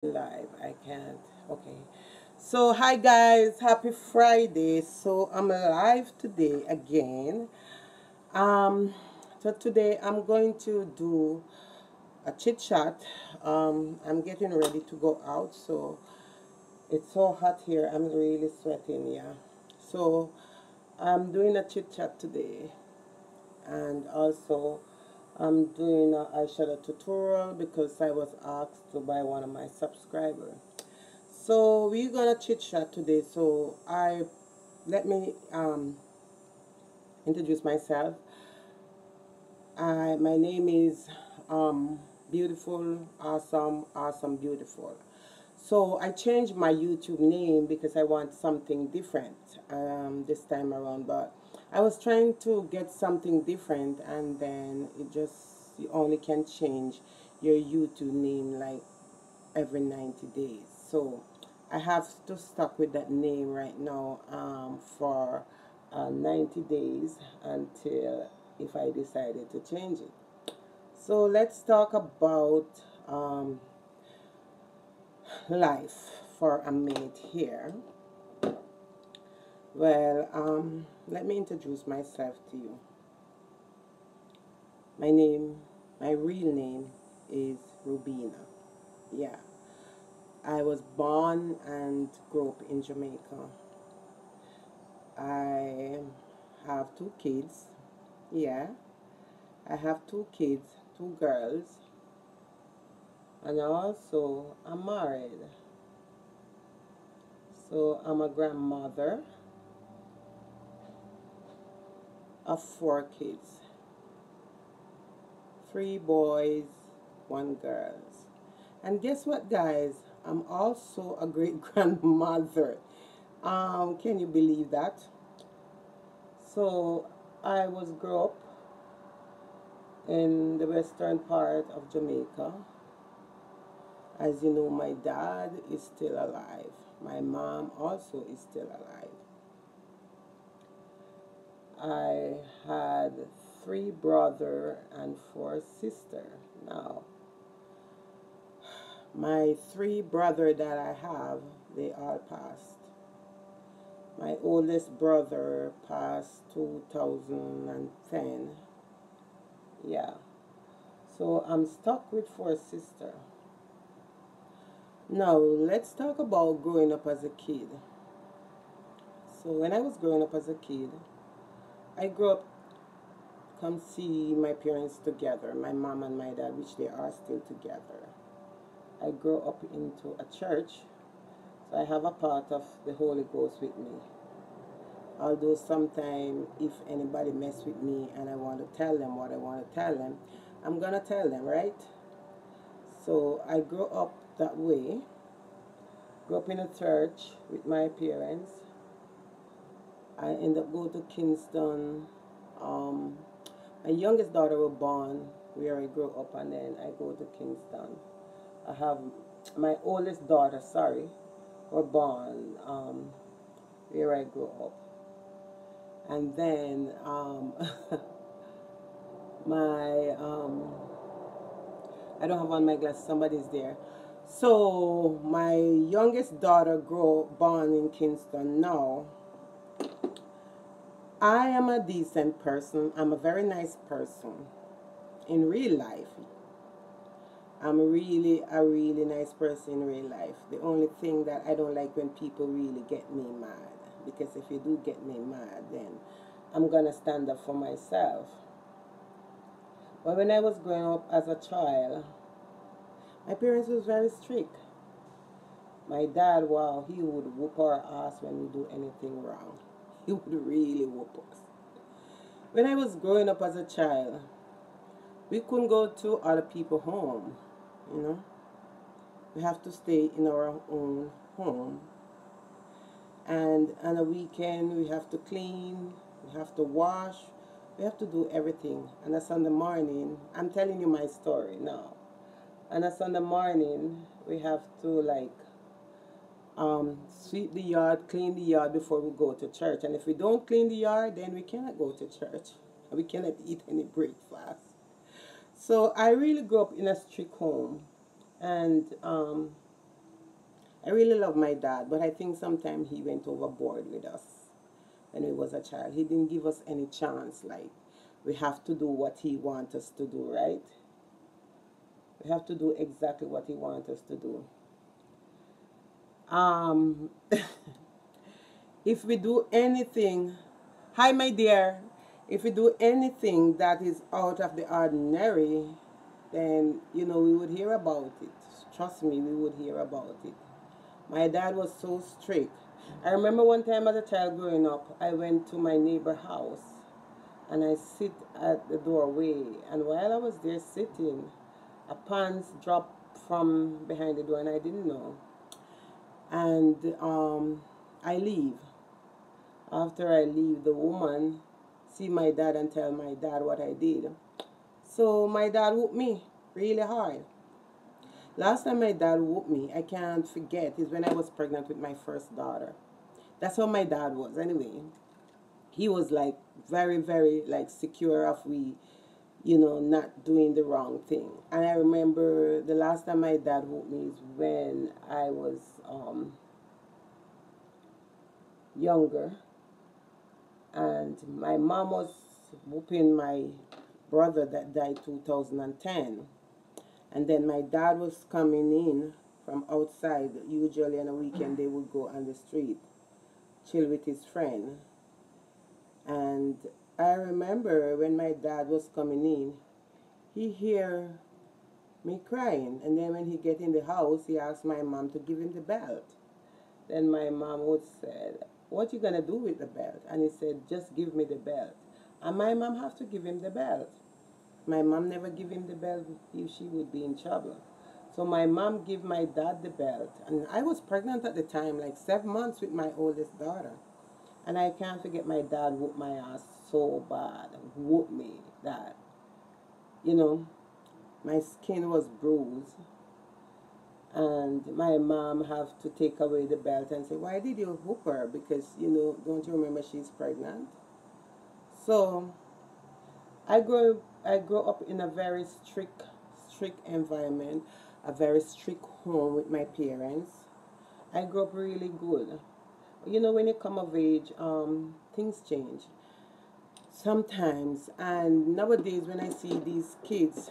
Live. I can't. Okay. So, hi guys, happy Friday. So, I'm live today again. Um, so today I'm going to do a chit chat. I'm getting ready to go out, so it's so hot here. I'm really sweating, yeah. So, I'm doing a chit chat today, and also I'm doing a eyeshadow tutorial because I was asked to by one of my subscribers. So we're gonna chit chat today. So I let me introduce myself. My name is beautiful, awesome, beautiful. So I changed my YouTube name because I want something different this time around. But I was trying to get something different, and then you only can change your YouTube name like every 90 days. So I have to stuck with that name right now for 90 days until if I decided to change it. So let's talk about um, life for a minute here. Well, let me introduce myself to you. My name, my real name is Rubina. Yeah, I was born and grew up in Jamaica. I have two kids. Yeah, I have two kids, two girls, and also I'm married. So I'm a grandmother of four kids, three boys, one girls. And guess what, guys? I'm also a great grandmother. Can you believe that? So I was grew up in the western part of Jamaica. As you know, my dad is still alive. My mom also is still alive. I had three brother and four sister. Now, my three brother that I have, they all passed. My oldest brother passed 2010. Yeah. So I'm stuck with four sister. Now, let's talk about growing up as a kid. So when I was growing up as a kid, I grew up come see my parents together, my mom and my dad, which they are still together. I grew up into a church, so I have a part of the Holy Ghost with me. Although sometimes if anybody mess with me and I want to tell them what I want to tell them, I'm gonna tell them, right? So I grew up that way. Grew up in a church with my parents. I ended up going to Kingston. Um, my youngest daughter was born where I grew up, and then I go to Kingston. I have my oldest daughter, sorry, were born where I grew up. And then my, I don't have on my glasses, somebody's there. So my youngest daughter born in Kingston now. I am a decent person. I'm a very nice person in real life. I'm really a really nice person in real life. The only thing that I don't like when people really get me mad. Because if you do get me mad, then I'm gonna stand up for myself. But when I was growing up as a child, my parents was very strict. My dad, wow, he would whoop our ass when we do anything wrong. He would really whoop us. When I was growing up as a child, we couldn't go to other people's home, you know. We have to stay in our own home. And on a weekend, we have to clean, we have to wash, we have to do everything. And a Sunday morning, I'm telling you my story now. And a Sunday morning, we have to like sweep the yard, clean the yard before we go to church. And if we don't clean the yard, then we cannot go to church. We cannot eat any breakfast. So I really grew up in a strict home. And I really love my dad, but I think sometimes he went overboard with us when we was a child. He didn't give us any chance. Like, we have to do what he wants us to do, right? We have to do exactly what he wants us to do. Um, if we do anything, hi my dear, if we do anything that is out of the ordinary, then we would hear about it. Trust me, we would hear about it. My dad was so strict. I remember one time as a child growing up, I went to my neighbor house and I sit at the doorway, and while I was there sitting, a pants dropped from behind the door and I didn't know. And I leave. After I leave, the woman see my dad and tell my dad what I did. So my dad whooped me really hard. Last time my dad whooped me, I can't forget, is when I was pregnant with my first daughter. That's how my dad was anyway. He was like very, very like secure of we, not doing the wrong thing. And I remember the last time my dad whooped me is when I was younger, and my mom was whooping my brother that died 2010. And then my dad was coming in from outside. Usually on a weekend they would go on the street, chill with his friend. And I remember when my dad was coming in, he hear me crying. And then when he get in the house, he asked my mom to give him the belt. Then my mom would say, what you gonna do with the belt? And he said, just give me the belt. And my mom have to give him the belt. My mom never give him the belt if she would be in trouble. So my mom give my dad the belt. And I was pregnant at the time, like 7 months with my oldest daughter. And I can't forget my dad whooped my ass so bad. Whooped me that, you know, my skin was bruised. And my mom have to take away the belt and say, why did you whoop her? Because, don't you remember she's pregnant? So I grew up in a very strict environment, a very strict home with my parents. I grew up really good. When you come of age, things change sometimes. And nowadays, when I see these kids,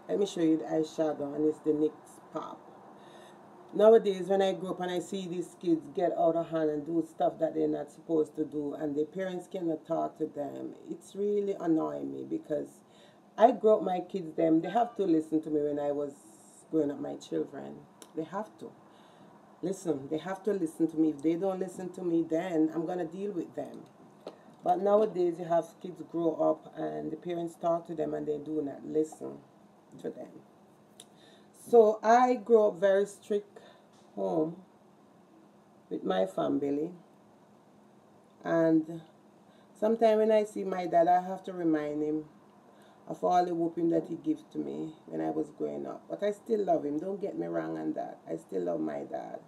let me show you the eyeshadow, and it's the NYX Pop. Nowadays, when I grow up and I see these kids get out of hand and do stuff that they're not supposed to do, and their parents cannot talk to them, it's really annoying me, because I grew up my kids, they have to listen to me when I was growing up my children. They have to. Listen, they have to listen to me. If they don't listen to me, then I'm going to deal with them. But nowadays, you have kids grow up and the parents talk to them and they do not listen to them. So I grew up very strict home with my family. And sometimes when I see my dad, I have to remind him of all the whooping that he gives to me when I was growing up. But I still love him. Don't get me wrong on that. I still love my dad.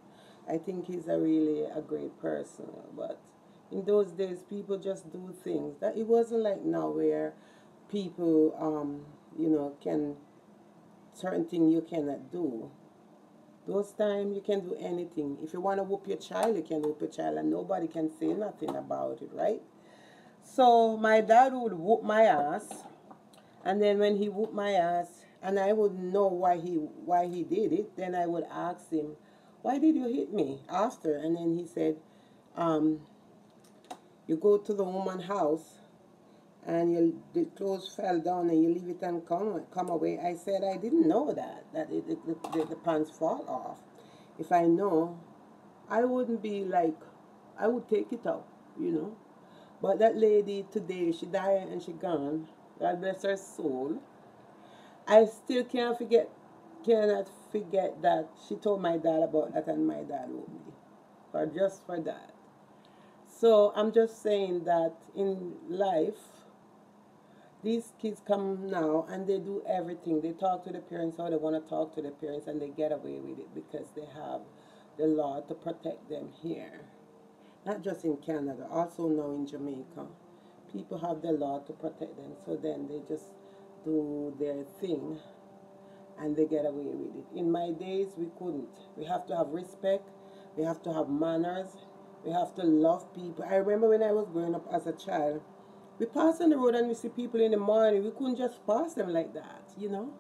I think he's a great person. But in those days, people just do things. That it wasn't like now where people, can, certain things you cannot do. Those times you can do anything. If you want to whoop your child, you can whoop your child and nobody can say nothing about it, right? So my dad would whoop my ass, and then when he whooped my ass, and I would know why he did it, then I would ask him, why did you hit me after? And then he said, um, you go to the woman's house and the clothes fell down and you leave it and come away. I said, I didn't know that the pants fall off. If I know, I wouldn't be like, I would take it out. But that lady today, she died and she gone. God bless her soul. I still cannot forget that she told my dad about that, and my dad wrote me. But just for that. So I'm just saying that in life, these kids come now and they do everything. They talk to the parents how they want to talk to the parents, and they get away with it because they have the law to protect them here. Not just in Canada, also now in Jamaica. People have the law to protect them, so then they just do their thing. and they get away with it. In my days, we couldn't. We have to have respect. We have to have manners. We have to love people. I remember when I was growing up as a child, we pass on the road and we see people in the morning. We couldn't just pass them like that, you know.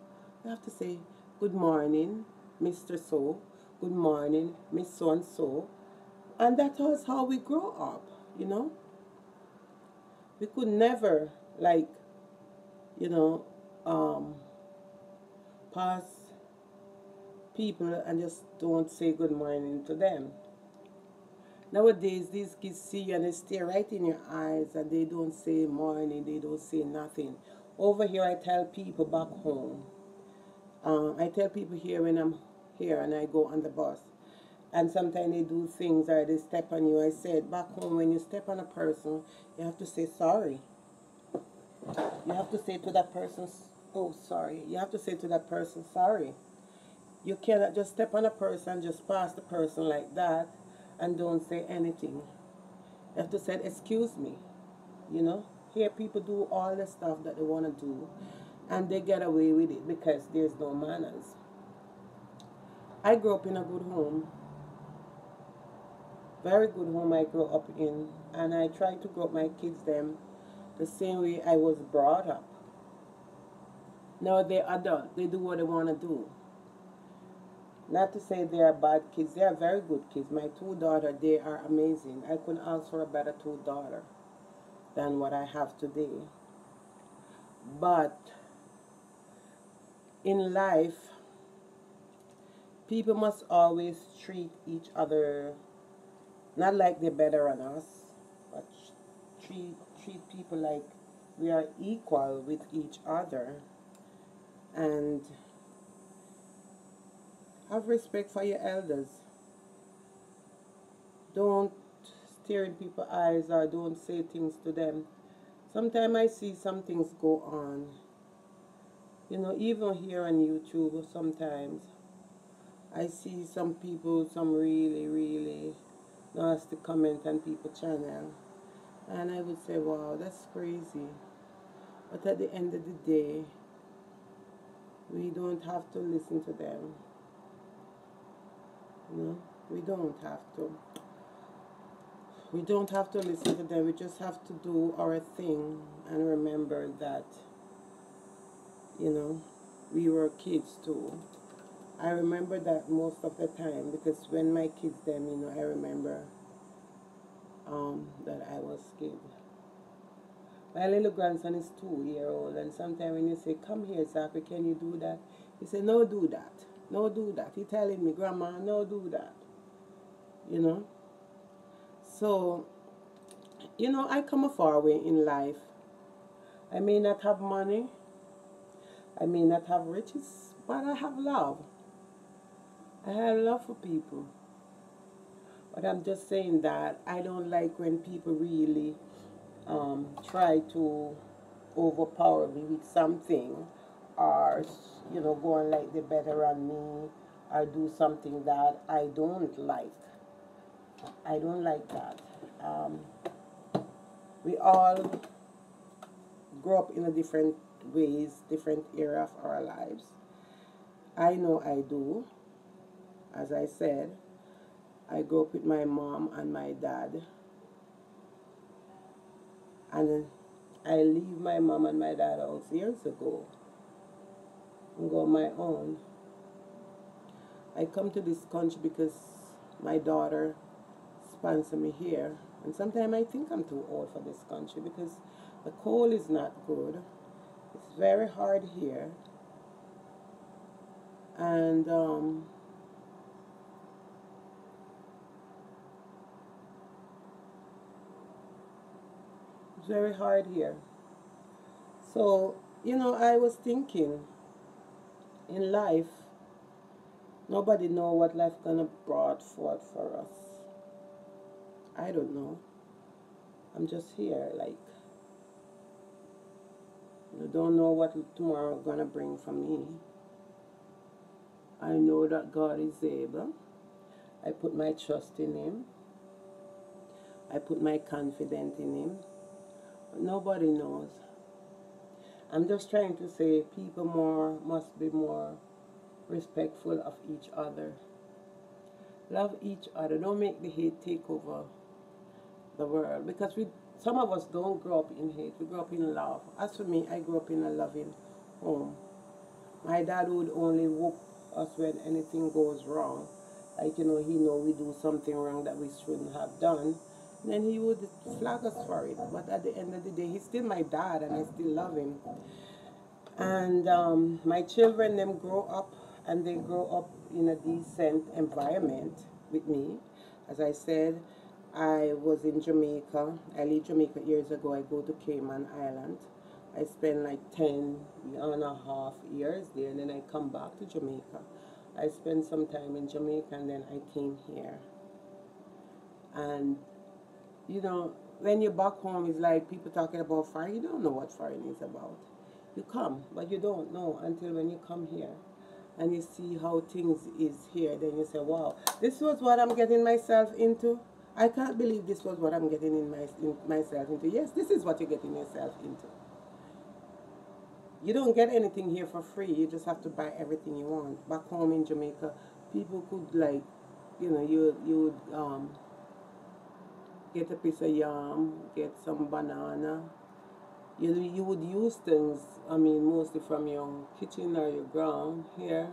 We have to say, good morning, Mr. So. Good morning, Miss So and so. And that was how we grow up, you know. We could never, like, you know, um, pass people and just don't say good morning to them. Nowadays, these kids see you and they stare right in your eyes and they don't say morning, they don't say nothing. Over here, I tell people back home, I tell people here when I'm here and I go on the bus, and sometimes they do things or they step on you. I said, back home, when you step on a person, you have to say sorry. You have to say to that person, oh, sorry. You have to say to that person, sorry. You cannot just step on a person, just pass the person like that and don't say anything. You have to say, excuse me, you know. Here people do all the stuff that they want to do and they get away with it because there's no manners. I grew up in a good home, very good home I grew up in, and I try to grow up my kids them the same way I was brought up. Now they're adult, they do what they want to do. Not to say they are bad kids, they are very good kids. My two daughters, they are amazing. I couldn't ask for a better two daughters than what I have today. But in life, people must always treat each other not like they're better than us, but treat people like we are equal with each other, and have respect for your elders. Don't stare in people's eyes or don't say things to them. Sometimes I see some things go on, you know, even here on YouTube. Sometimes I see some people, some really, really nasty comment on people's channel. And I would say, wow, that's crazy. But at the end of the day, we don't have to listen to them. You know, we don't have to. We don't have to listen to them. We just have to do our thing and remember that, you know, we were kids too. I remember that most of the time because when my kids them, you know, I remember that I was kid. My little grandson is 2 year old, and sometimes when you say, come here, Zachary, can you do that? He said, no, do that. No, do that. He telling me, Grandma, no, do that. You know? So, you know, I come a far way in life. I may not have money. I may not have riches, but I have love. I have love for people. But I'm just saying that I don't like when people really try to overpower me with something, or you know, go on like they're better on me, or do something that I don't like. I don't like that. We all grow up in a different ways, different era of our lives. I know I do. As I said, I grew up with my mom and my dad, and I leave my mom and my dad out years ago and go on my own. I come to this country because my daughter sponsored me here, and sometimes I think I'm too old for this country because the cold is not good. It's very hard here, and it's very hard here. So, you know, I was thinking in life, nobody know what life gonna brought forth for us. I don't know. I'm just here, like, you don't know what tomorrow gonna bring for me. I know that God is able. I put my trust in Him. I put my confidence in Him. But nobody knows. I'm just trying to say people must be more respectful of each other. Love each other. Don't make the hate take over the world, because some of us don't grow up in hate. We grow up in love. As for me, I grew up in a loving home. My dad would only whoop us when anything goes wrong. Like, he know we do something wrong that we shouldn't have done. And then he would flag us for it. But at the end of the day, he's still my dad and I still love him. And my children, them grow up, and they grow up in a decent environment with me. As I said, I was in Jamaica. I leave Jamaica years ago. I go to Cayman Island. I spend like 10.5 years there, and then I come back to Jamaica. I spent some time in Jamaica, and then I came here. And, when you're back home, it's like people talking about foreign. You don't know what foreign is about. You come, but you don't know until when you come here and you see how things is here. Then you say, wow, this was what I'm getting myself into. I can't believe this was what I'm getting myself into. Yes, this is what you're getting yourself into. You don't get anything here for free. You just have to buy everything you want. Back home in Jamaica, people could, like, you would get a piece of yam, get some banana. You would use things, mostly from your kitchen or your ground. Here,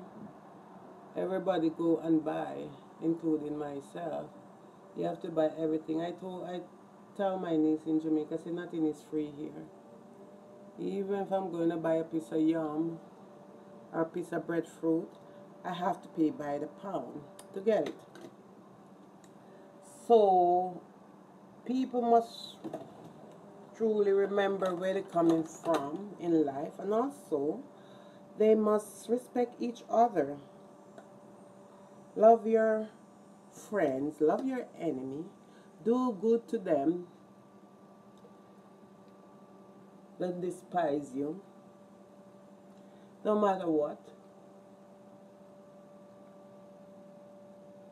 everybody go and buy, including myself. You have to buy everything. I tell my niece in Jamaica, say nothing is free here. Even if I'm going to buy a piece of yam or a piece of breadfruit, I have to pay by the pound to get it. So people must truly remember where they're coming from in life, and also they must respect each other. Love your friends, love your enemy, do good to them that despise you, no matter what.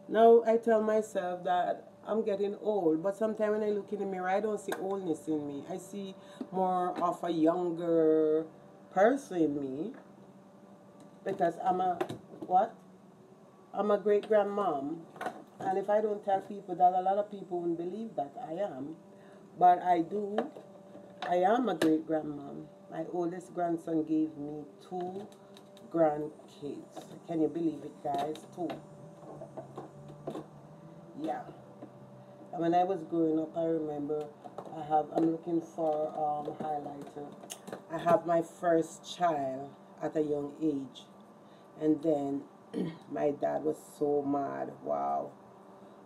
Now I tell myself that I'm getting old, but sometimes when I look in the mirror, I don't see oldness in me. I see more of a younger person in me, because I'm a what? I'm a great grandmom. And if I don't tell people that, a lot of people won't believe that I am. But I do. I am a great grandmom. My oldest grandson gave me 2 grandkids. Can you believe it, guys? 2. Yeah. And when I was growing up, I remember I'm looking for highlighter. I have my first child at a young age. And then my dad was so mad. Wow.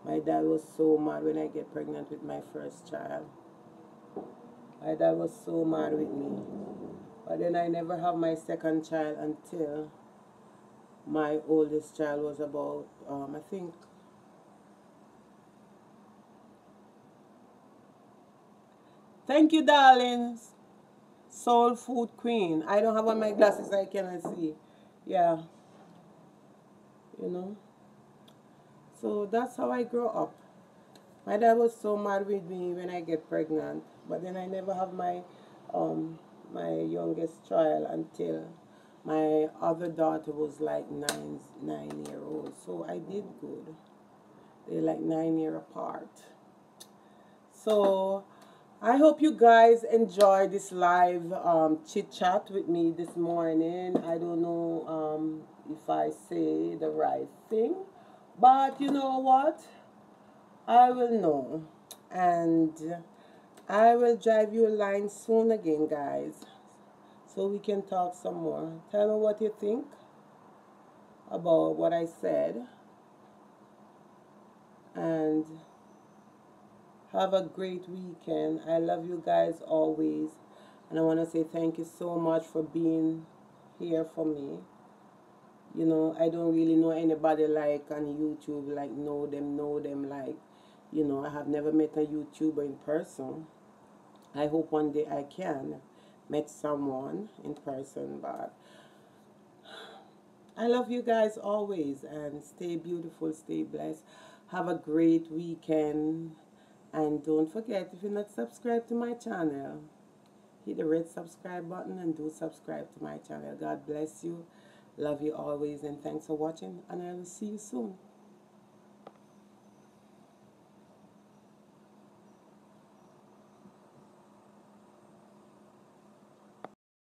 My dad was so mad when I get pregnant with my first child. My dad was so mad with me. But then I never have my second child until my oldest child was about, I think, thank you, darlings. Soul food queen. I don't have on my glasses, I cannot see. Yeah. So that's how I grew up. My dad was so mad with me when I get pregnant, but then I never have my youngest child until my other daughter was like 9 year old. So I did good. They're like 9 year apart. So I hope you guys enjoy this live chit chat with me this morning. I don't know if I say the right thing, but you know what? I will know. And I will drive you a line soon again, guys, so we can talk some more. Tell me what you think about what I said. And have a great weekend. I love you guys always. And I want to say thank you so much for being here for me. I don't really know anybody like on YouTube, like know them like, I have never met a YouTuber in person. I hope one day I can meet someone in person, but I love you guys always, and stay beautiful, stay blessed. Have a great weekend, and don't forget, if you're not subscribed to my channel, hit the red subscribe button and do subscribe to my channel. God bless you, Love you always, and thanks for watching, and I will see you soon.